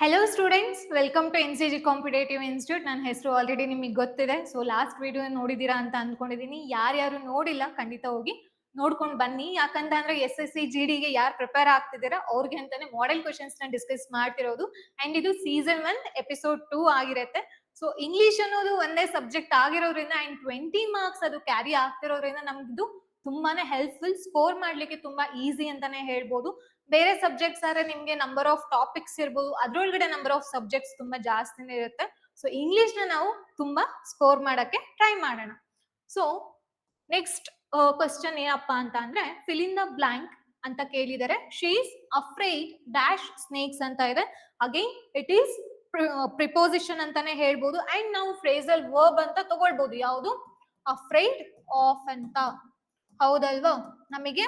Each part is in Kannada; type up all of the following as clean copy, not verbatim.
Hello students, welcome to NCG competitive institute. ನನ್ನ ಹೆಸರು ಆಲ್ರೆಡಿ ನಿಮಗೆ ಗೊತ್ತಿದೆ. ಸೊ ಲಾಸ್ಟ್ ವಿಡಿಯೋ ನೋಡಿದೀರಾ ಅಂತ ಅನ್ಕೊಂಡಿದೀನಿ. ಯಾರ್ಯಾರು ನೋಡಿಲ್ಲ ಖಂಡಿತ ಹೋಗಿ ನೋಡ್ಕೊಂಡು ಬನ್ನಿ. ಯಾಕಂತಂದ್ರೆ SSC GD ಗೆ ಯಾರು ಪ್ರಿಪೇರ್ ಆಗ್ತಿದ್ದೀರಾ ಅವ್ರಿಗೆ ಅಂತಾನೆ ಮಾಡೆಲ್ ಕ್ವಶನ್ಸ್ ನ ಡಿಸ್ಕಸ್ ಮಾಡ್ತಿರೋದು. ಅಂಡ್ ಇದು ಸೀಸನ್ 1 ಎಪಿಸೋಡ್ 2 ಆಗಿರುತ್ತೆ. ಸೊ ಇಂಗ್ಲಿಷ್ ಅನ್ನೋದು ಒಂದೇ ಸಬ್ಜೆಕ್ಟ್ ಆಗಿರೋದ್ರಿಂದ ಅಂಡ್ 20 ಮಾರ್ಕ್ಸ್ ಅದು ಕ್ಯಾರಿ ಆಗ್ತಿರೋದ್ರಿಂದ ನಮ್ದು ತುಂಬಾನೇ ಹೆಲ್ಪ್ಫುಲ್, ಸ್ಕೋರ್ ಮಾಡ್ಲಿಕ್ಕೆ ತುಂಬಾ ಈಸಿ ಅಂತಾನೆ ಹೇಳ್ಬೋದು. ಬೇರೆ ಸಬ್ಜೆಕ್ಟ್ಸ್ ಆದ್ರೆ ನಿಮ್ಗೆ ನಂಬರ್ ಆಫ್ ಟಾಪಿಕ್ಸ್ ಇರ್ಬೋದು, ಅದ್ರೊಳಗಡೆ ನಂಬರ್ ಆಫ್ ಸಬ್ಜೆಕ್ಟ್ಸ್ ತುಂಬಾ ಜಾಸ್ತಿನೇ ಇರುತ್ತೆ. ಸೊ ಇಂಗ್ಲಿಷ್ ನ ನಾವು ತುಂಬಾ ಸ್ಕೋರ್ ಮಾಡಕ್ಕೆ ಟ್ರೈ ಮಾಡೋಣ. ಸೊ ನೆಕ್ಸ್ಟ್ ಕ್ವಶನ್ ಏನಪ್ಪಾ ಅಂತ ಅಂದ್ರೆ, ಫಿಲ್ ಇನ್ ದ ಬ್ಲಾಂಕ್ ಅಂತ ಕೇಳಿದರೆ. She is afraid dash snakes ಅಂತ ಇದೆ. ಅಗೈನ್ ಇಟ್ ಈಸ್ ಪ್ರಿಪೋಸಿಷನ್ ಅಂತಾನೆ ಹೇಳ್ಬೋದು. ಅಂಡ್ ನಾವು ಫ್ರೇಸಲ್ ವರ್ಬ್ ಅಂತ ತಗೊಳ್ಬಹುದು. ಯಾವುದು? ಅಫ್ರೈಡ್ ಆಫ್ ಅಂತ. ಹೌದಲ್ವಾ? ನಮಗೆ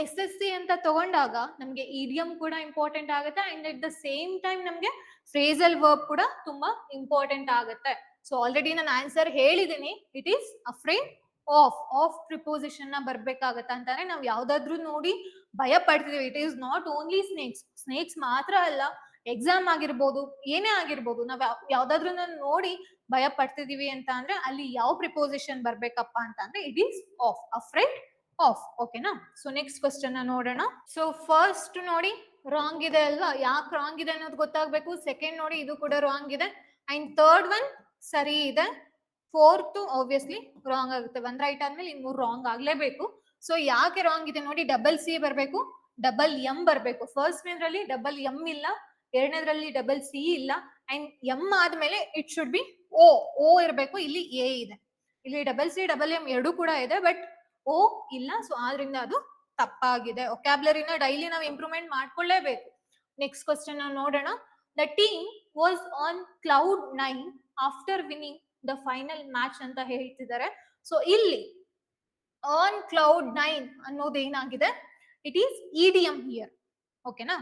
SSC ಅಂತ ತಗೊಂಡಾಗ ನಮ್ಗೆ ಇಡಿಯಂ ಕೂಡ ಇಂಪಾರ್ಟೆಂಟ್ ಆಗುತ್ತೆ and at the same time ನಮ್ಗೆ ಫ್ರೇಸಲ್ ವರ್ಬ್ ಕೂಡ ತುಂಬಾ ಇಂಪಾರ್ಟೆಂಟ್ ಆಗುತ್ತೆ. ಸೊ ಆಲ್ರೆಡಿ ನಾನು ಆನ್ಸರ್ ಹೇಳಿದೀನಿ. It is afraid of preposition ನ ಬರ್ಬೇಕಾಗತ್ತೆ. ಅಂತಾನೆ ನಾವು ಯಾವ್ದಾದ್ರು ನೋಡಿ ಭಯ ಪಡ್ತಿದೀವಿ. It is not only snakes ಮಾತ್ರ ಅಲ್ಲ, ಎಕ್ಸಾಮ್ ಆಗಿರ್ಬೋದು, ಏನೇ ಆಗಿರ್ಬೋದು, ನಾವ್ ಯಾವ್ದಾದ್ರು ನೋಡಿ ಭಯ ಪಡ್ತಿದೀವಿ ಅಂತ ಅಂದ್ರೆ ಅಲ್ಲಿ ಯಾವ ಪ್ರಿಪೋಸಿಷನ್ ಬರ್ಬೇಕಪ್ಪ ಅಂತ ಅಂದ್ರೆ it is of, afraid of. ಓಕೆನಾ? ಸೊ ನೆಕ್ಸ್ಟ್ ಕ್ವಶನ್ ನೋಡೋಣ. ಸೊ ಫಸ್ಟ್ ನೋಡಿ ರಾಂಗ್ ಇದೆ ಅಲ್ವಾ? ಯಾಕೆ ರಾಂಗ್ ಇದೆ ಅನ್ನೋದು ಗೊತ್ತಾಗ್ಬೇಕು. ಸೆಕೆಂಡ್ ನೋಡಿ ಇದು ಕೂಡ ರಾಂಗ್ ಇದೆ ಅಂಡ್ ಥರ್ಡ್ ಒನ್ ಸರಿ ಇದೆ. ಫೋರ್ತ್ ಆಬ್ವಿಯಸ್ಲಿ ರಾಂಗ್ ಆಗುತ್ತೆ. ಒಂದ್ ರೈಟ್ ಆದ್ಮೇಲೆ ಇನ್ 3 ರಾಂಗ್ ಆಗ್ಲೇಬೇಕು. ಸೊ ಯಾಕೆ ರಾಂಗ್ ಇದೆ ನೋಡಿ, ಡಬಲ್ ಸಿ ಬರ್ಬೇಕು, ಡಬಲ್ ಎಂ ಬರ್ಬೇಕು. ಫಸ್ಟ್ ನೇದ್ರಲ್ಲಿ ಡಬಲ್ ಎಂ ಇಲ್ಲ, ಎರಡನೇದ್ರಲ್ಲಿ ಡಬಲ್ ಸಿ ಇಲ್ಲ ಅಂಡ್ ಎಂ ಆದ್ಮೇಲೆ ಇಟ್ ಶುಡ್ ಬಿ ಓ ಇರ್ಬೇಕು. ಇಲ್ಲಿ ಎ ಇದೆ. ಇಲ್ಲಿ ಡಬಲ್ ಸಿ ಡಬಲ್ ಎಂ ಎರಡು ಕೂಡ ಇದೆ, ಬಟ್ ಓ ಇಲ್ಲ. ಸೊ ಆದ್ರಿಂದ ಅದು ತಪ್ಪಾಗಿದೆ. ಒಕ್ಯಾಬ್ಲರಿನ ಡೈಲಿ ನಾವು ಇಂಪ್ರೂವ್ಮೆಂಟ್ ಮಾಡ್ಕೊಳ್ಳೇಬೇಕು. ನೆಕ್ಸ್ಟ್ ಕ್ವಶನ್ ನಾವು ನೋಡೋಣ. The team was on cloud 9 after winning the final match ಅಂತ ಹೇಳ್ತಿದ್ದಾರೆ. ಸೊ ಇಲ್ಲಿ ಆನ್ ಕ್ಲೌಡ್ 9 ಅನ್ನೋದು ಏನಾಗಿದೆ? It is idiom here. ಓಕೆನಾ?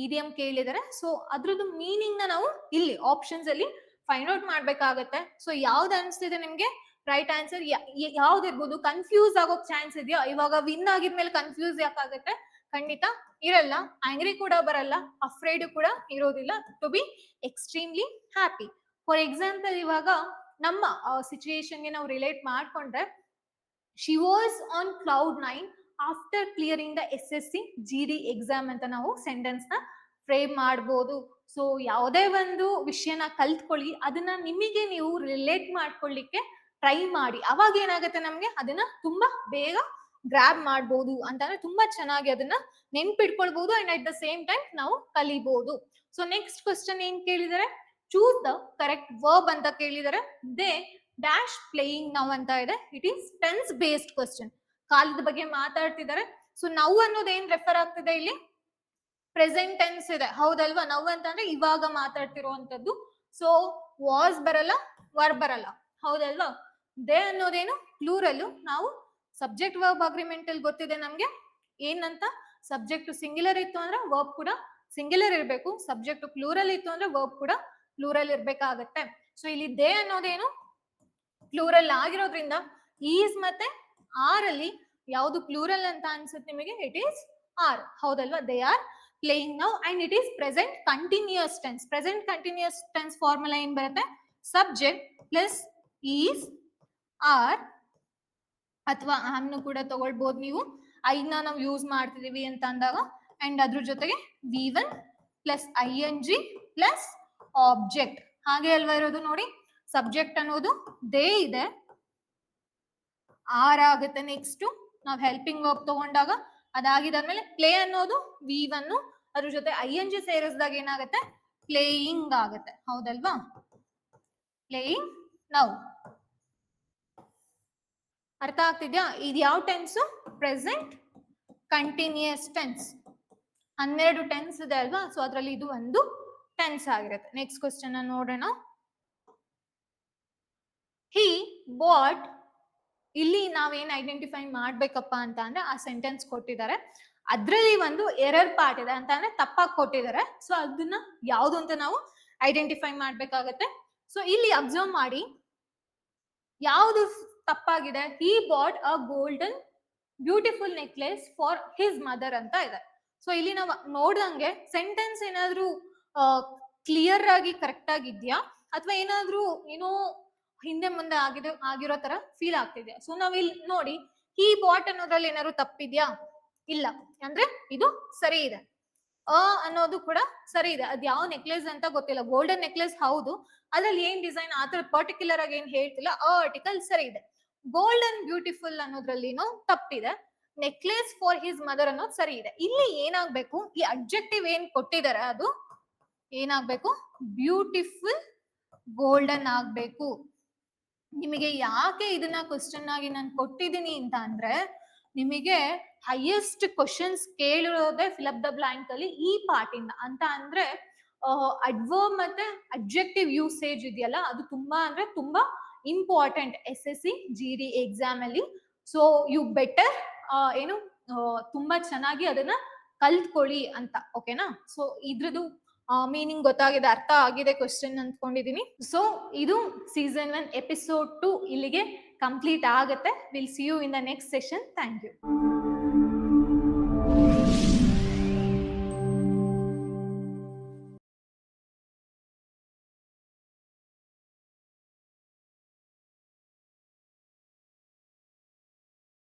ಇಡಿಯಂ ಕೇಳಿದರೆ. ಸೊ ಅದ್ರದ್ದು ಮೀನಿಂಗ್ ನ ನಾವು ಇಲ್ಲಿ ಆಪ್ಷನ್ಸ್ ಅಲ್ಲಿ ಫೈಂಡ್ ಔಟ್ ಮಾಡ್ಬೇಕಾಗತ್ತೆ. ಸೊ ಯಾವ್ದು ಅನ್ಸ್ತಿದೆ ನಿಮ್ಗೆ ರೈಟ್ ಆನ್ಸರ್ ಯಾವ್ದಿರ್ಬೋದು? ಕನ್ಫ್ಯೂಸ್ ಆಗೋಕ್ ಚಾನ್ಸ್ ಇದೆಯಾ? ಇವಾಗ ವಿನ್ ಆಗಿದ್ಮೇಲೆ ಕನ್ಫ್ಯೂಸ್ ಯಾಕಾಗತ್ತೆ? ಖಂಡಿತ ಇರಲ್ಲ. ಆಂಗ್ರಿ ಕೂಡ ಬರಲ್ಲ, ಅಫ್ರೈಡ್ ಕೂಡ ಇರೋದಿಲ್ಲ. To be extremely happy. For example, ಇವಾಗ ನಮ್ಮ ಸಿಚುಯೇಷನ್ ಗೆ ನಾವು ರಿಲೇಟ್ ಮಾಡ್ಕೊಂಡ್ರೆ, she was on cloud 9 after clearing the SSC GD exam ಅಂತ ನಾವು ಸೆಂಟೆನ್ಸ್ ನ ಫ್ರೇಮ್ ಮಾಡ್ಬೋದು. ಸೊ ಯಾವುದೇ ಒಂದು ವಿಷಯನ ಕಲ್ತ್ಕೊಳ್ಳಿ, ಅದನ್ನ ನಿಮಗೆ ನೀವು ರಿಲೇಟ್ ಮಾಡ್ಕೊಳ್ಳಿಕ್ಕೆ ಟ್ರೈ ಮಾಡಿ. ಅವಾಗ ಏನಾಗುತ್ತೆ, ನಮ್ಗೆ ಅದನ್ನ ತುಂಬಾ ಬೇಗ ಗ್ರಾಬ್ ಮಾಡ್ಬೋದು. ಅಂತಂದ್ರೆ ತುಂಬಾ ಚೆನ್ನಾಗಿ ಅದನ್ನ ನೆನ್ಪಿಟ್ಕೊಳ್ಬಹುದು and at the same time ನಾವು ಕಲಿಬಹುದು. ಸೊ ನೆಕ್ಸ್ಟ್ ಕ್ವಶನ್ ಏನ್ ಕೇಳಿದರೆ, ಚೂಸ್ ದ ಕರೆಕ್ಟ್ ವರ್ಬ್ ಅಂತ ಕೇಳಿದರೆ. ದೇ ಡ್ಯಾಶ್ ಪ್ಲೇಯಿಂಗ್ ನೌ ಅಂತ ಇದೆ. It is tense based question. ಕಾಲದ ಬಗ್ಗೆ ಮಾತಾಡ್ತಿದ್ದಾರೆ. ಸೊ ನೌ ಅನ್ನೋದು ಏನ್ ರೆಫರ್ ಆಗ್ತಿದೆ ಇಲ್ಲಿ? ಪ್ರೆಸೆಂಟ್ ಟೆನ್ಸ್ ಇದೆ. ಹೌದಲ್ವಾ? ನೌ ಅಂತಂದ್ರೆ ಇವಾಗ ಮಾತಾಡ್ತಿರುವಂತದ್ದು. ಸೊ ವಾಸ್ ಬರಲ್ಲ, ವರ್ಬ್ ಬರಲ್ಲ. ಹೌದಲ್ವಾ? ದೇ ಅನ್ನೋದೇನು ಪ್ಲೂರಲ್. ನಾವು ಸಬ್ಜೆಕ್ಟ್ ವರ್ಬ್ ಅಗ್ರಿಮೆಂಟ್ ಅಲ್ಲಿ ಗೊತ್ತಿದೆ ನಮ್ಗೆ ಏನಂತ. ಸಬ್ಜೆಕ್ಟ್ ಸಿಂಗ್ಯುಲರ್ ಇತ್ತು ಅಂದ್ರೆ ವರ್ಬ್ ಕೂಡ ಸಿಂಗ್ಯುಲರ್ ಇರಬೇಕು. ಸಬ್ಜೆಕ್ಟ್ ಪ್ಲೂರಲ್ ಇತ್ತು ಅಂದ್ರೆ ವರ್ಬ್ ಕೂಡ ಪ್ಲೂರಲ್ ಇರ್ಬೇಕಾಗತ್ತೆ. ಸೊ ಇಲ್ಲಿ ದೇ ಅನ್ನೋದೇನು ಪ್ಲೂರಲ್ ಆಗಿರೋದ್ರಿಂದ ಈಸ್ ಮತ್ತೆ ಆರ್ ಅಲ್ಲಿ ಯಾವುದು ಪ್ಲೂರಲ್ ಅಂತ ಅನ್ಸುತ್ತೆ ನಿಮಗೆ? It is are. ಹೌದಲ್ವಾ? They are playing now and it is present continuous tense. Present continuous tense formula ಏನ್ ಬರುತ್ತೆ? ಸಬ್ಜೆಕ್ಟ್ ಪ್ಲಸ್ ಈಸ್ ಆರ್ ಅಥವಾ ಆಮ್ನು ಕೂಡ ತಗೊಳ್ಬಹುದು ನೀವು. ಐನ ನಾವು ಯೂಸ್ ಮಾಡ್ತಿದೀವಿ ಅಂತ ಅಂದಾಗ ಅಂಡ್ ಅದ್ರ ಜೊತೆಗೆ V1 plus ING plus object. ಹಾಗೆ ಅಲ್ವಾ ಇರೋದು? ನೋಡಿ, ಸಬ್ಜೆಕ್ಟ್ ಅನ್ನೋದು ದೇ ಇದೆ, ಆರ್ ಆಗುತ್ತೆ. ನೆಕ್ಸ್ಟ್ ನಾವು ಹೆಲ್ಪಿಂಗ್ ವರ್ಬ್ ತಗೊಂಡಾಗ ಅದಾಗಿದ್ದಾದ್ಮೇಲೆ ಪ್ಲೇ ಅನ್ನೋದು V1, ಅದ್ರ ಜೊತೆ ING ಸೇರಿಸಿದಾಗ ಏನಾಗುತ್ತೆ? ಪ್ಲೇಯಿಂಗ್ ಆಗುತ್ತೆ. ಹೌದಲ್ವಾ? Playing now. ಅರ್ಥ ಆಗ್ತಿದ್ಯಾ? ಇದು ಯಾವ tense? Present continuous tense. 12 tense ಇದೆ ಅಲ್ವಾ? ಸೊ ಅದ್ರಲ್ಲಿ ಇದು ಒಂದು ಟೆನ್ಸ್ ಆಗಿರುತ್ತೆ. ನೆಕ್ಸ್ಟ್ ಕ್ವಶನ್ ನೋಡೋಣ. ಹಿ ಬಾಟ್. ಇಲ್ಲಿ ನಾವೇನ್ ಐಡೆಂಟಿಫೈ ಮಾಡ್ಬೇಕಪ್ಪ ಅಂತ ಅಂದ್ರೆ, ಆ ಸೆಂಟೆನ್ಸ್ ಕೊಟ್ಟಿದ್ದಾರೆ, ಅದ್ರಲ್ಲಿ ಒಂದು ಎರರ್ ಪಾರ್ಟ್ ಇದೆ ಅಂತ ಅಂದ್ರೆ ತಪ್ಪಾಗಿ ಕೊಟ್ಟಿದ್ದಾರೆ. ಸೊ ಅದನ್ನ ಯಾವ್ದು ಅಂತ ನಾವು ಐಡೆಂಟಿಫೈ ಮಾಡ್ಬೇಕಾಗತ್ತೆ. ಸೊ ಇಲ್ಲಿ ಅಬ್ಸರ್ವ್ ಮಾಡಿ ಯಾವುದು ತಪ್ಪಾಗಿದೆ. He bought a golden beautiful necklace for his mother ಅಂತ ಇದೆ. ಸೊ ಇಲ್ಲಿ ನಾವು ನೋಡ್ದಂಗೆ ಸೆಂಟೆನ್ಸ್ ಏನಾದ್ರೂ ಕ್ಲಿಯರ್ ಆಗಿ ಕರೆಕ್ಟ್ ಆಗಿದ್ಯಾ ಅಥವಾ ಏನಾದ್ರೂ ಏನೋ ಹಿಂದೆ ಮುಂದೆ ಆಗಿರೋ ತರ ಫೀಲ್ ಆಗ್ತಿದ್ಯಾ. ಸೊ ನಾವ್ ಇಲ್ಲಿ ನೋಡಿ ಈ ಬಾಟ್ ಅನ್ನೋದ್ರಲ್ಲಿ ಏನಾದ್ರು ತಪ್ಪಿದ್ಯಾ? ಇಲ್ಲ. ಅಂದ್ರೆ ಇದು ಸರಿ ಇದೆ. ಅನ್ನೋದು ಕೂಡ ಸರಿ ಇದೆ. ಅದ್ ಯಾವ ನೆಕ್ಲೆಸ್ ಅಂತ ಗೊತ್ತಿಲ್ಲ. ಗೋಲ್ಡನ್ ನೆಕ್ಲೆಸ್ ಹೌದು, ಅದ್ರಲ್ಲಿ ಏನ್ ಡಿಸೈನ್ ಆತರ ಪರ್ಟಿಕ್ಯುಲರ್ ಆಗಿ ಏನ್ ಹೇಳ್ತಿಲ್ಲ. ಆರ್ಟಿಕಲ್ ಸರಿ ಇದೆ. ಗೋಲ್ಡ್ ಅಂಡ್ ಬ್ಯೂಟಿಫುಲ್ ಅನ್ನೋದ್ರಲ್ಲಿನೂ ತಪ್ಪಿದೆ. ನೆಕ್ಲೆಸ್ ಫಾರ್ ಹಿಸ್ ಮದರ್ ಅನ್ನೋದು ಸರಿ ಇದೆ. ಇಲ್ಲಿ ಏನಾಗ್ಬೇಕು, ಈ ಅಬ್ಜೆಕ್ಟಿವ್ ಏನ್ ಕೊಟ್ಟಿದ್ದಾರೆ ಅದು ಏನಾಗ್ಬೇಕು, ಬ್ಯೂಟಿಫುಲ್ ಗೋಲ್ಡನ್ ಆಗ್ಬೇಕು. ನಿಮಗೆ ಯಾಕೆ ಇದನ್ನ ಕ್ವಶನ್ ಆಗಿ ನಾನು ಕೊಟ್ಟಿದ್ದೀನಿ ಅಂತ ಅಂದ್ರೆ, ನಿಮಗೆ ಹೈಯೆಸ್ಟ್ ಕ್ವಶನ್ಸ್ ಕೇಳಿರೋದೇ ಫಿಲಪ್ ದ ಬ್ಲಾಂಕ್ ಅಲ್ಲಿ ಈ ಪಾರ್ಟ್ ಇಂದ. ಅಂತ ಅಂದ್ರೆ ಅಡ್ವರ್ಬ್ ಮತ್ತೆ ಅಬ್ಜೆಕ್ಟಿವ್ ಯೂಸೇಜ್ ಇದೆಯಲ್ಲ, ಅದು ತುಂಬಾ ಅಂದ್ರೆ ತುಂಬಾ ಇಂಪಾರ್ಟೆಂಟ್ SSC GD ಎಕ್ಸಾಮ್ ಅಲ್ಲಿ. ಸೊ ಯು ಬೆಟರ್ ಏನು ತುಂಬಾ ಚೆನ್ನಾಗಿ ಅದನ್ನ ಕಲ್ತ್ಕೊಳ್ಳಿ ಅಂತ. ಓಕೆನಾ? ಸೊ ಇದ್ರದ್ದು ಮೀನಿಂಗ್ ಗೊತ್ತಾಗಿದೆ, ಅರ್ಥ ಆಗಿದೆ ಕ್ವಶನ್ ಅಂದ್ಕೊಂಡಿದೀನಿ. ಸೊ ಇದು ಸೀಸನ್ 1 ಎಪಿಸೋಡ್ 2 ಇಲ್ಲಿಗೆ ಕಂಪ್ಲೀಟ್ ಆಗುತ್ತೆ. Will see you in the next session. Thank you.